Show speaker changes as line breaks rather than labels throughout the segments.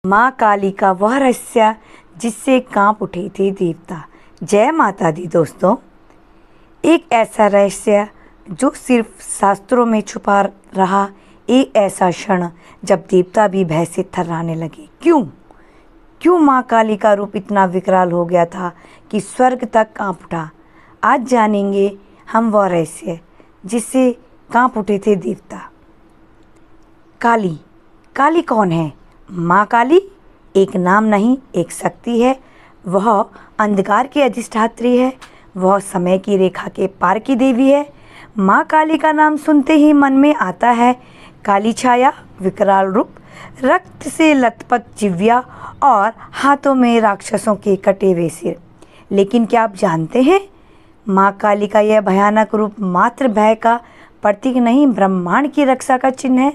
माँ काली का वह रहस्य जिससे कांप उठे थे देवता। जय माता दी दोस्तों। एक ऐसा रहस्य जो सिर्फ शास्त्रों में छुपा रहा, एक ऐसा क्षण जब देवता भी भय से थर्राने लगे। क्यों माँ काली का रूप इतना विकराल हो गया था कि स्वर्ग तक कांप उठा। आज जानेंगे हम वह रहस्य जिससे कांप उठे थे देवता। काली कौन है? माँ काली एक नाम नहीं, एक शक्ति है। वह अंधकार की अधिष्ठात्री है, वह समय की रेखा के पार की देवी है। माँ काली का नाम सुनते ही मन में आता है काली छाया, विकराल रूप, रक्त से लथपथ जिह्वा और हाथों में राक्षसों के कटे हुए सिर। लेकिन क्या आप जानते हैं, माँ काली का यह भयानक रूप मात्र भय का प्रतीक नहीं, ब्रह्मांड की रक्षा का चिन्ह है।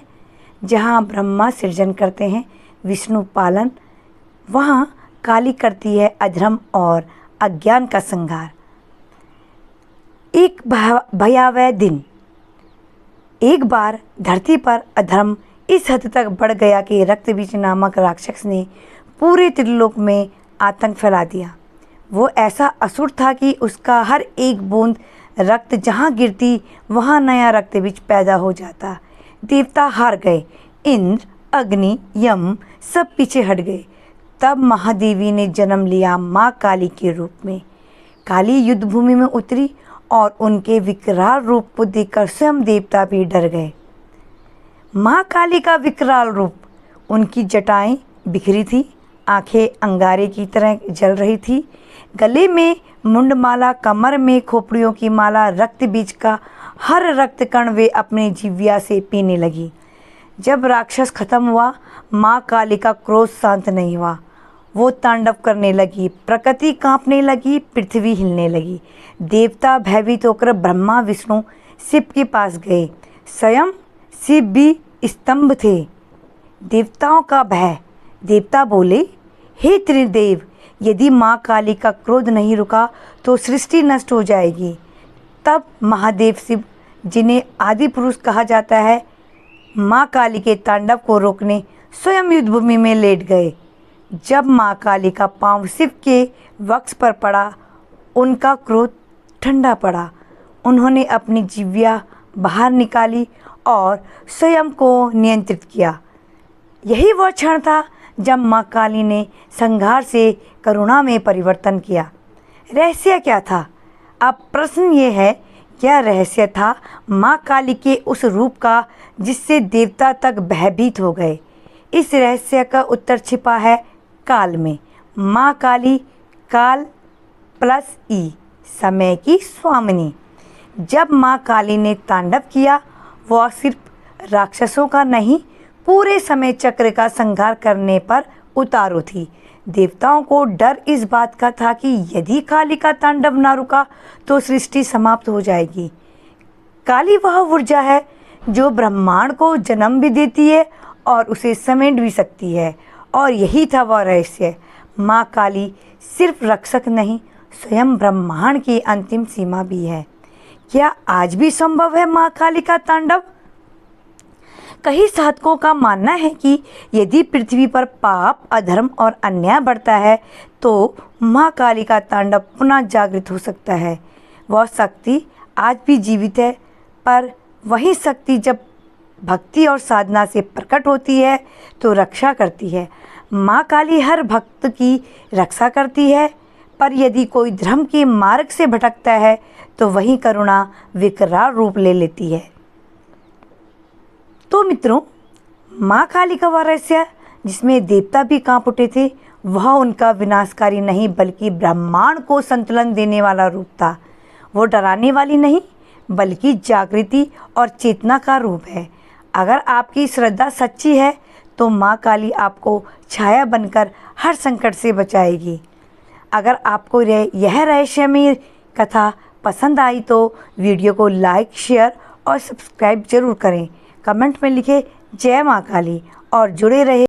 जहाँ ब्रह्मा सृजन करते हैं, विष्णु पालन, वहाँ काली करती है अधर्म और अज्ञान का संहार। एक भयावह दिन, एक बार धरती पर अधर्म इस हद तक बढ़ गया कि रक्तबीज नामक राक्षस ने पूरे त्रिलोक में आतंक फैला दिया। वो ऐसा असुर था कि उसका हर एक बूंद रक्त जहाँ गिरती वहाँ नया रक्तबीज पैदा हो जाता। देवता हार गए, इंद्र, अग्नि, यम सब पीछे हट गए। तब महादेवी ने जन्म लिया माँ काली के रूप में। काली युद्ध भूमि में उतरी और उनके विकराल रूप को देखकर स्वयं देवता भी डर गए। माँ काली का विकराल रूप, उनकी जटाएं बिखरी थी, आंखें अंगारे की तरह जल रही थी, गले में मुंडमाला, कमर में खोपड़ियों की माला, रक्त बीज का हर रक्त कण वे अपने जिह्वा से पीने लगी। जब राक्षस खत्म हुआ, माँ काली का क्रोध शांत नहीं हुआ। वो तांडव करने लगी, प्रकृति कांपने लगी, पृथ्वी हिलने लगी। देवता भयभीत होकर ब्रह्मा, विष्णु, शिव के पास गए। स्वयं शिव भी स्तंभ थे। देवताओं का भय। देवता बोले, हे त्रिदेव, यदि माँ काली का क्रोध नहीं रुका तो सृष्टि नष्ट हो जाएगी। तब महादेव शिव, जिन्हें आदि पुरुष कहा जाता है, माँ काली के तांडव को रोकने स्वयं युद्ध भूमि में लेट गए। जब माँ काली का पांव शिव के वक्ष पर पड़ा, उनका क्रोध ठंडा पड़ा। उन्होंने अपनी जिह्वा बाहर निकाली और स्वयं को नियंत्रित किया। यही वह क्षण था जब माँ काली ने संहार से करुणा में परिवर्तन किया। रहस्य क्या था? अब प्रश्न ये है, क्या रहस्य था माँ काली के उस रूप का जिससे देवता तक भयभीत हो गए? इस रहस्य का उत्तर छिपा है काल में। माँ काली, काल प्लस ई, समय की स्वामिनी। जब माँ काली ने तांडव किया, वह सिर्फ राक्षसों का नहीं, पूरे समय चक्र का संहार करने पर उतारू थी। देवताओं को डर इस बात का था कि यदि काली का तांडव ना रुका तो सृष्टि समाप्त हो जाएगी। काली वह ऊर्जा है जो ब्रह्मांड को जन्म भी देती है और उसे समेट भी सकती है। और यही था वह रहस्य। माँ काली सिर्फ रक्षक नहीं, स्वयं ब्रह्मांड की अंतिम सीमा भी है। क्या आज भी संभव है माँ काली का तांडव? कई साधकों का मानना है कि यदि पृथ्वी पर पाप, अधर्म और अन्याय बढ़ता है तो माँ काली का तांडव पुनः जागृत हो सकता है। वह शक्ति आज भी जीवित है, पर वही शक्ति जब भक्ति और साधना से प्रकट होती है तो रक्षा करती है। माँ काली हर भक्त की रक्षा करती है, पर यदि कोई धर्म के मार्ग से भटकता है तो वही करुणा विकराल रूप ले लेती है। तो मित्रों, माँ काली का वह रहस्य जिसमें देवता भी कांप उठे थे, वह उनका विनाशकारी नहीं बल्कि ब्रह्मांड को संतुलन देने वाला रूप था। वो डराने वाली नहीं बल्कि जागृति और चेतना का रूप है। अगर आपकी श्रद्धा सच्ची है तो माँ काली आपको छाया बनकर हर संकट से बचाएगी। अगर आपको यह रहस्यमय कथा पसंद आई तो वीडियो को लाइक, शेयर और सब्सक्राइब जरूर करें। कमेंट में लिखें जय माँ काली और जुड़े रहे।